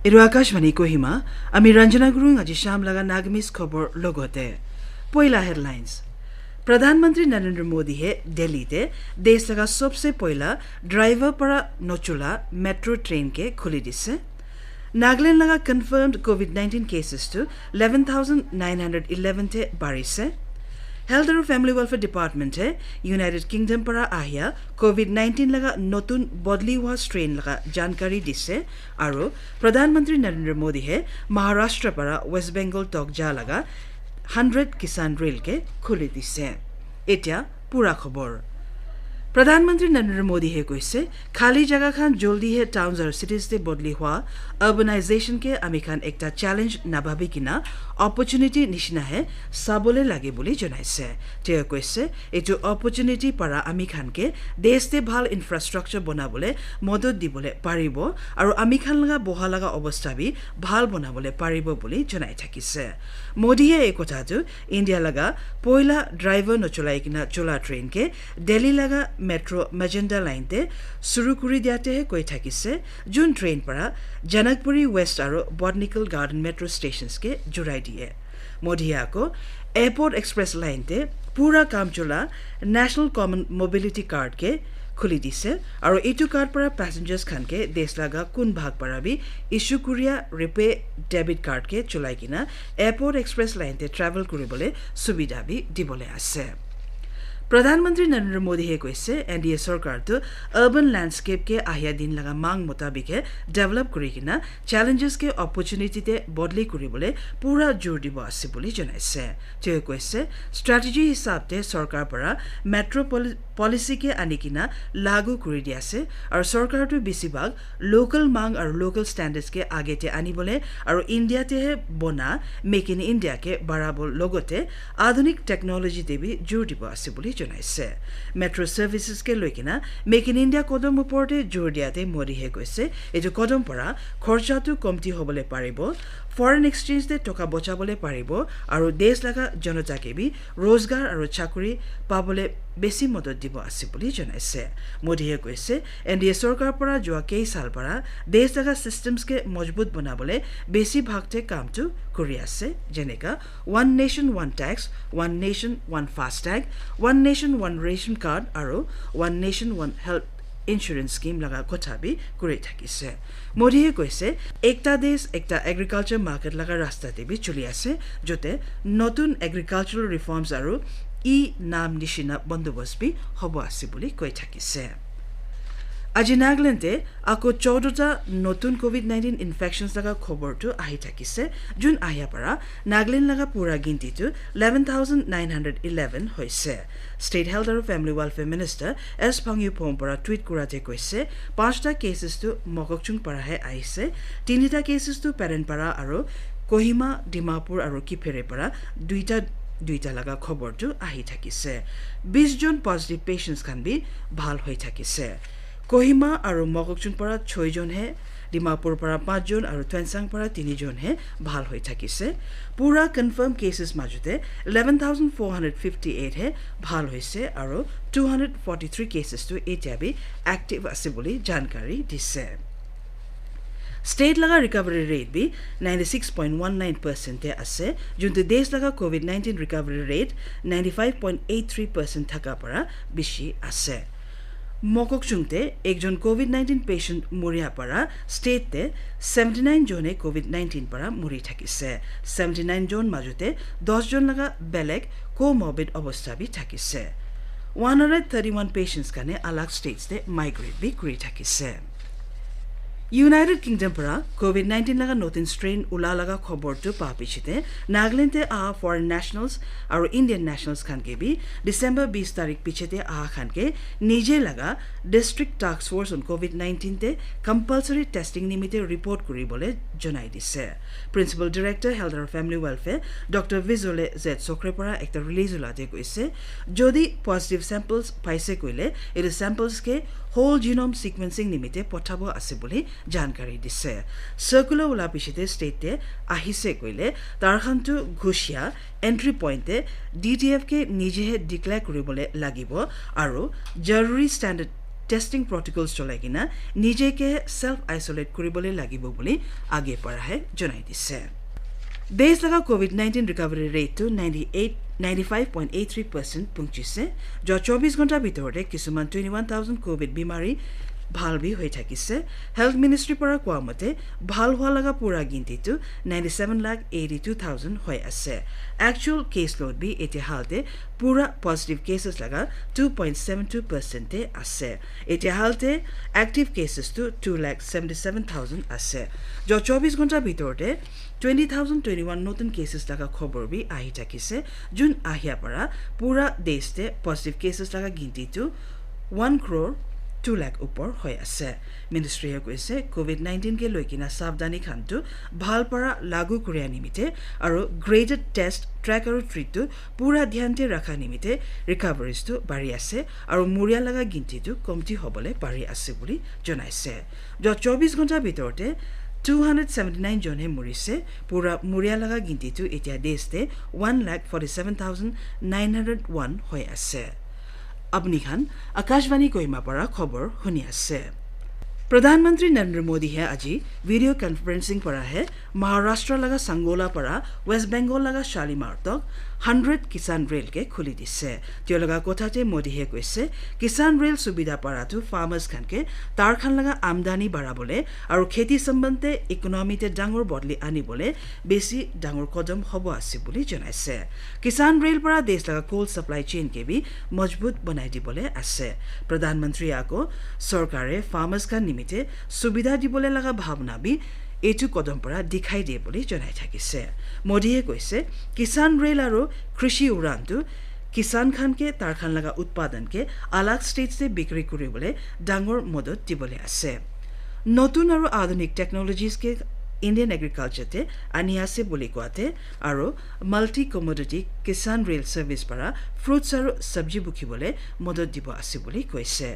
এরো আকাশবাণী কহিমা আমি রঞ্जना गुरुङ আজি शाम लगा नागमिस खबर लगते पहिला हेडलाइंस प्रधानमंत्री नरेंद्र मोदी है दिल्ली ते देश लगा सबसे पहला ड्राइवर पर नचुला मेट्रो ट्रेन के खुली दिसे नागालैंड लगा कंफर्म्ड कोविड-19 केसेस टू 11,911 ते बारिसे हेल्थ और फैमिली वेलफेयर डिपार्टमेंट है यूनाइटेड किंगडम पर आहिया कोविड-19 लगा नतुन बदली हुआ स्ट्रेन लगा जानकारी दिसे और प्रधानमंत्री नरेंद्र मोदी है महाराष्ट्र पर वेस्ट बेंगल तक जा लगा 100 किसान रेल के खुली दिसे एटिया पूरा खबर प्रधानमंत्री नरेंद्र मोदी है कैसे खाली जगह खान जल्दी है टाउन्स और सिटीज से बदली हुआ अर्बनाइजेशन के आमी खान एकटा चैलेंज नाभाबी किना अपॉर्चुनिटी निशिना है साबले लागे बोली जनाइसे ते कैसे एजो अपॉर्चुनिटी para आमी खान के देश ते ভাল इंफ्रास्ट्रक्चर बनाबले मदद दिबले पारिबो और आमी खान लगा बहा लगा अवस्था भी ভাল बनाबले पारिबो बोली जनाइ থাকিছে मोदीए एक कथाটো इंडिया लगा पहिला ड्राइवर नचलाई किना चला ट्रेन के दिल्ली लगा मेट्रो मेजेंडा लाइन ते शुरू करी दियाते কৈ থাকিছে जुन ट्रेन परा जनकपुरी वेस्ट और बॉटनिकल गार्डन मेट्रो स्टेशंस के जुड़ाई दिए मोदिया को एयरपोर्ट एक्सप्रेस लाइन ते पूरा काम चला नेशनल कॉमन मोबिलिटी कार्ड के खुली दिसे और एटू कार्ड पर पैसेंजर्स खान के देश लगा कुन भाग पर भी इश्यू कुरिया रिपे डेबिट कार्ड के चलाई किना एयरपोर्ट एक्सप्रेस लाइन ते ट्रैवल करिबले सुविधा भी दिबले आसे प्रधानमंत्री नरेंद्र मोदी है कैसे एनडीए सरकार तो अर्बन लैंडस्केप के आहिया दिन लगा मांग मुताबिक है डेवलप करिकिना चैलेंजेस के अपॉर्चुनिटी ते बदली करिबले पूरा जोर দিব আছে বুলি জনাইছে তেওঁ কৈছে স্ট্র্যাটেজি হিসাবতে सरकार পৰা মেট্रो पॉलिसी के आनिकिना लागू কৰি দিয়াছে আৰু सरकारটো বেছিভাগ लोकल मांग और लोकल स्टैंडर्ड्स के आगे ते आनिबले और इंडिया ते बना मेक इन इंडिया के बराबर लगते आधुनिक टेक्नोलॉजी ते भी जोर দিব আছে বুলি জনাইছে মেট্रो सर्विसेस के लैकिना मेक इन इंडिया कदम उपरते जोर दियाते मोदी हे কৈছে एजो कदम परा खर्चाটো कमती होबले पारिबो फॉरेन एक्सचेंज दे टका बचाबले पारिबो और देश लगा जनता के भी रोजगार और चाकरी पाबले बेसी मदद দিব আছে বুলি জনাইছে মোদীয়ে কৈছে এনডিএ सरकार পৰা যোৱা কেই সাল পৰা দেশ লगा सिस्टम्स के मजबूत बनाबले बेसी भागते कामটো কৰি আছে যেনেকা one nation one tax one nation one FASTag one nation one ration card और one nation one health insurance scheme लगा कथा भी কৰি থাকিছে मोदीয়ে কৈছে एकटा देश एकटा एग्रीकल्चर मार्केट लगा रास्ताते भी चली আছে जोते नतुन एग्रीकल्चरल रिफॉर्म्स और ই নাম নিশিনা বন্দোবস্ত भी হব আছে বুলি কৈ থাকিছে আজি নাগালেণ্ডে আকৌ 14টা নতুন কোভিড-19 ইনফেকশনস লগা খবৰটো আহি থাকিছে জুন আহিয়া পৰা নাগালেণ্ড লগা পুৰা গিনতিটো 11,911 হৈছে স্টেট হেল্থ আৰু ফ্যামিলি ওয়েলফেয়াৰ মিনিষ্টাৰ এছ ফাংয়ুপং পৰা টুইট কৰাতে কৈছে 5টা কেসেছটো মককচুং পৰাহে আহিছে 3টা কেসেছটো পেৰেনপাৰা আৰু কোহিমা ডিমাপুৰ আৰু কিফেৰে পৰা দুইটা लगा खबरটো আহি থাকিছে 20 জন পজিটিভ পেশেন্টস খান भी ভাল হৈ থাকিছে কোহিমা আৰু মককচুং পৰা 6 জন হে ডিমাপুৰ পৰা 5 জন আৰু টুৱেনচাং পৰা 3 জন হে ভাল হৈ থাকিছে পুৰা কনফাৰ্ম কেসেস মাজতে 11,458 হে ভাল হৈছে আৰু 243 কেসেস তো এতিয়া भी एक्टिव আছে বুলি जानकारी দিছে स्टेट लगा रिकवरी रेट भी 96.19% ते আছে जुनते देश लगा कोविड-19 रिकवरी रेट 95.83% থাকা পৰা বেশি আছে মককচুংতে একজন কোভিড-19 পেশেন্ট মৰিয়া পৰা স্টেটতে 79 জনে কোভিড-19 পৰা মৰি থাকিছে 79 জন মাজতে 10 জন লগা বেলেগ কোমৰ্বিড অৱস্থা भी থাকিছে 131 পেশেন্টস কানে আলাগ স্টেটস তে মাইগ্ৰেট भी কৰি থাকিছে यूनाइटेड किंगडम पर कोविड-19 लगा नतुन स्ट्रेन उला लगा खबरটো পা পিছতে নাগালেণ্ডে फॉरेन नेशनल्स और इंडियन नेशनल्स खान के भी दिसंबर 20 तारीख पिछते खान के निजे लगा डिस्ट्रिक्ट टास्क फोर्स ऑन कोविड-19 ते कंपलसरी टेस्टिंग निमित्ते रिपोर्ट करिबले जनाई दिसे प्रिंसिपल डायरेक्टर हेल्थ और फैमिली वेलफेयर डॉक्टर विजुले जेड सोक्रे पर एक रिलीज उलाते কৈছে যদি पॉजिटिव सैंपल्स पाइसे কইলে এই सैंपल्स के होल जीनोम सिक्वेंसिंग निमित्ते पठाब আছে বুলি जानकारी दिसे सर्कुलर उला पिछते स्टेटे আহিছে কইলে তাৰখানটো ঘুষিয়া एंट्री पॉइंटे डीटीएफ के निजे डिक्लेयर करिबले লাগিব আৰু जरूरी स्टैंडर्ड টেষ্টিং প্ৰট'কলছ চলাই কিনা নিজেকে সেলফ আইসোলেট কৰিবলৈ লাগিব বুলি আগে পৰাহে জনাই দিছে দেশ লগা কোভিড-19 ৰিকভাৰী ৰেটটো 95.83% পৌঁছিছে যোৱা 24 ঘণ্টাৰ ভিতৰতে কিছুমান 21,000 কোভিড বিমাৰী ভাল বি হৈ থাকিছে হেলথ মিনিষ্ট্ৰি পৰা কোৱা মতে ভাল হোৱা লগা পুৰা গিনতিটো 97,82,000 হৈ আছে একচুৱেল কেছ লোড বি এতিয়া হালতে পুৰা পজিটিভ কেছেছ লগা 2.72% আছে এতিয়া হালতে এক্টিভ কেছেছটো 2,77,000 আছে যোৱা 24 ঘণ্টাৰ ভিতৰতে 20,021 নতুন কেছেছ লগা খবৰ বি আহি থাকিছে যোন আহিয়া পৰা পুৰা দেশতে পজিটিভ কেছেছ লগা গিনতিটো 1 crore 2 lakh upor hoy ase ministry he koise covid-19 ke loikina savdani khantu bhal para lagu korea nimite aro graded test track aro treat tu pura dhyan te rakha nimite recoveries tu bari ase aro muria laga ginti tu komti hobole pari ase boli jonaise jo 24 ghonta bitorte 279 jone murise pura muria laga ginti tu etia deste 1,47,901 hoy ase अपनी खान आकाशवाणी कोहिमा परा खबर हुनी आसे प्रधानमंत्री नरेंद्र मोदी है আজি video conferencing परा है महाराष्ट्र लगा संगोला परा वेस्ट बेंगल लगा शालीमार तक 100 किसान रेल के खुली दिसे त्यो लगा कोठाते मोदी है কৈছে किसान रेल सुविधा परा तो फार्मर्स खान के तार खान लगा आमदानी बढ़ाबले और खेती संबंधे इकोनॉमी ते डांगर बदली आनी बोले बेसी डांगर कदम हबो आसी बोली जनाइसे किसान रेल परा देश लगा कोल्ड सप्लाई चेन के भी मजबूत बनाई दिबले आसे प्रधानमंत्री आको सरकारे फार्मर्स का निमिते सुविधा दिबले लगा भावना भी एटु कदम परा दिखाई दे बोली जनाइ থাকিছে मोदीए কৈছে किसान रेल और कृषि उड़ानটো किसान खान के तार खान लगा उत्पादन के अलग स्टेट से बिक्री কৰিবলৈ डांगर मदद दिबले আছে नतुन और आधुनिक टेक्नोलॉजीज के इंडियन एग्रीकल्चर ते आनी आसे बोली कोआते आरो मल्टी कमोडिटी किसान रेल सर्विस परा फ्रूट्स और सब्जी बुकी बोले मदद दिबो आसे बोली কৈছে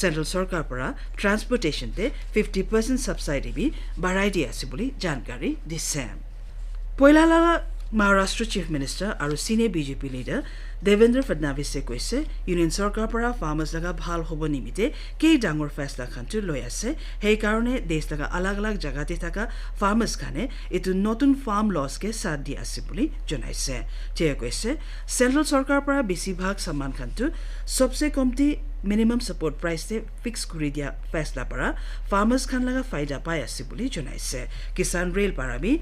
सेंट्रल सरकार परा ट्रांसपोर्टेशन ते 50% सब्सिडी भी बढ़ाई दी आसे बोली जानकारी दिसे पहिला लगा महाराष्ट्र चीफ मिनिस्टर और senior BJP leader Devendra Fadnavis से কৈছে यूनियन सरकार परा फार्मर्स लगा ভাল হব নিমিতে কেই ডাঙৰ ফেসলা খানটো লৈ আছে সেই কাৰণে দেশ লगा अलग अलग जगहते থাকা ফার্মার্স খানে এটো নতুন ফার্ম লস কে সাথ দি আছে বুলি জনাইছে যে কৈছে সেন্ট্রাল सरकार परा বেছিভাগ সামান খানটো सबसे कमती मिनिमम सपोर्ट प्राइस से फिक्स কৰি দিয়া फैसला परा फार्मर्स खान लगा फायदा पाय আছে বুলি জনাইছে किसान रेल परा भी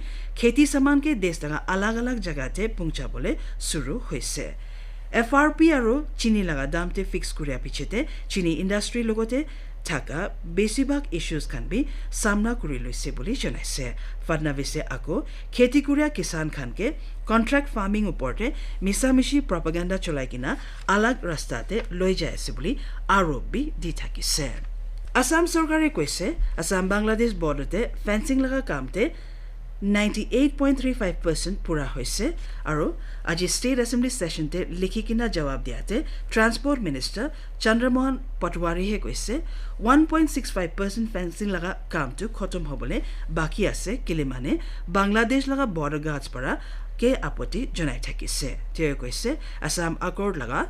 खेती सामान के देश लगा अलग अलग जगहते पहुंचाबले शुरू হৈছে FRP আৰু চিনি লাগা দামতে ফিক্স কৰিয়া পিছতে চিনি ইন্ডাষ্ট্ৰি লগতে থাকা বেছিভাগ ইস্যুজ খান বি সামনা কৰি লৈছে বুলি জনাইছে ফডনভিছে আকৌ খেতি কৰিয়া কিसान খান के কন্ট্ৰাক্ট ফাৰ্মিং ওপৰতে মিছামিছি প্ৰপাগান্ডা চলাই কিনা अलग ৰাস্তাতে লৈ যায় আছে বুলি আৰোপ বি দি থাকিছে আসাম চৰকাৰে কৈছে আসাম বাংলাদেশ বৰ্ডাৰতে ফেন্সিং লগা কামতে 98.35% पूरा होइसे और आज स्टेट असेंबली सेशन ते लिखी किना जवाब दियाते ट्रांसपोर्ट मिनिस्टर चंद्रमोहन पटवारी हे কৈছে 1.65% फेंसिंग लगा काम तो खत्म होबले बाकी আছে किले माने बांग्लादेश लगा बॉर्डर गार्ड्स परा के आपत्ति जनाइ থাকিছে ते কৈছে असम अकॉर्ड लगा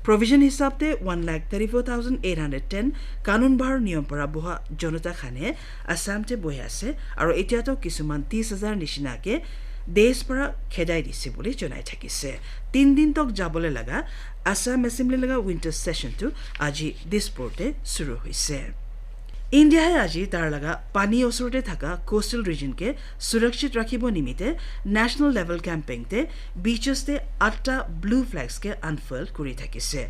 प्रोविजन हिसाब ते 1,34,810 कानून बाहर नियम परा बोहा जनता खाने असम ते बहि আছে और एतिया तो किसुमान 30,000 निशिना के देश परा खेदाई दिसे बोली जनाइ থাকিছে 3 दिन तक जाबले लगा असम असेंबली लगा विंटर सेशन तो आज दिसपुरते शुरू होइसे इंडिया है आज तार लगा पानी ओसरते थाका कोस्टल रीजन के सुरक्षित राखिबो निमिते नेशनल लेवल कैंपेन ते बीचेस ते 8टा ब्लू फ्लैग्स के अनफोल्ड करि থাকিছে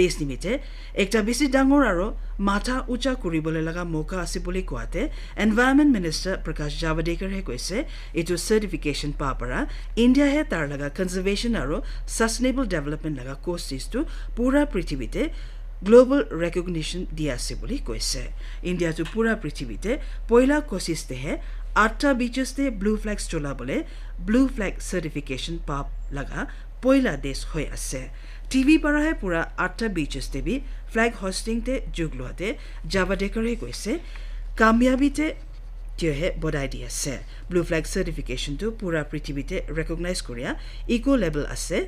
देश निमिते एकटा बेसी डांगर आरो माथा उचा करिबले लगा मौका আছে বুলি কোৱাতে एनवायरनमेंट मिनिस्टर प्रकाश जावडेकर हे কৈছে एटु सर्टिफिकेशन पापरा इंडिया है तार लगा कंजर्वेशन आरो सस्टेनेबल डेवलपमेंट लगा कोस्टिस तो पूरा पृथ्वीते ग्लोबल रिकॉग्निशन दिया से बोली কৈছে इंडिया तो पूरा पृथ्वीते पहिला कोशिशते है 8टा बीचेस ते ब्लू फ्लैग्स चला बोले ब्लू फ्लैग सर्टिफिकेशन पाप लगा पहिला देश होय আছে टीवी पर है पूरा 8टा बीचेस ते भी फ्लैग होस्टिंग ते जुगलोते जावडेकर हे কৈছে कामयाबीते जो है बधाई दी আছে ब्लू फ्लैग सर्टिफिकेशन तो पूरा पृथ्वीते रिकॉग्नाइज करिया इको लेवल আছে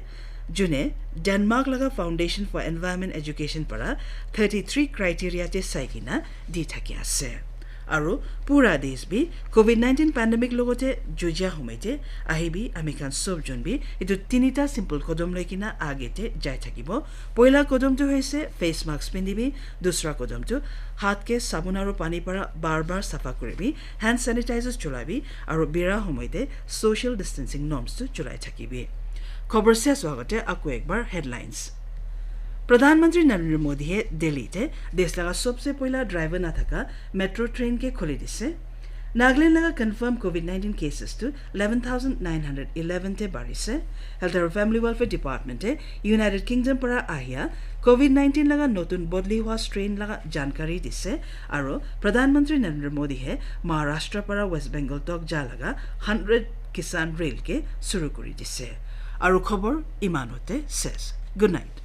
जुने डेनमार्क लगा फाउंडेशन फॉर एनवायरमेंट एजुकेशन परा 33 क्राइटेरिया ते साइकिना दी थाकी आसे আৰু পুৰা দেশ বি কোভিড-19 পেন্ডেমিক লগতে যুজিয়া সময়তে আহিবি আমি কান সব জনবি এটো তিনিটা সিম্পল কদম লৈ কিনা আগেতে যাই থাকিব পয়লা কদমটো হৈছে ফেস মাস্ক পিন্ধিবি দুসৰা কদমটো হাতকে সাবুন আৰু পানী পৰা বাৰ সাফা কৰিবি হ্যান্ড স্যানিটাইজাৰ চলাবি আৰু বিৰা সময়তে সোশ্যাল ডিস্টেন্সিং নৰ্মসটো চলাই থাকিবি খবৰ শেষ হোৱাতে আকৌ একবাৰ হেডলাইন্স प्रधानमंत्री नरेंद्र मोदी है दिल्ली थे देश लगा सबसे पहला ड्राइवर ना थका मेट्रो ट्रेन के खोली दिसे नागालैंड लगा कंफर्म कोविड-19 केसेस तो 11,911 थे बारी से हेल्थ और फैमिली वेलफेयर डिपार्टमेंट है यूनाइटेड किंगडम पर आहिया कोविड-19 लगा नतुन बदली हुआ स्ट्रेन लगा जानकारी दिसे और प्रधानमंत्री नरेंद्र मोदी है महाराष्ट्र पर वेस्ट बंगाल तक जा लगा 100 किसान रेल के शुरू करी दिसे और खबर इमान होते सेस गुड नाइट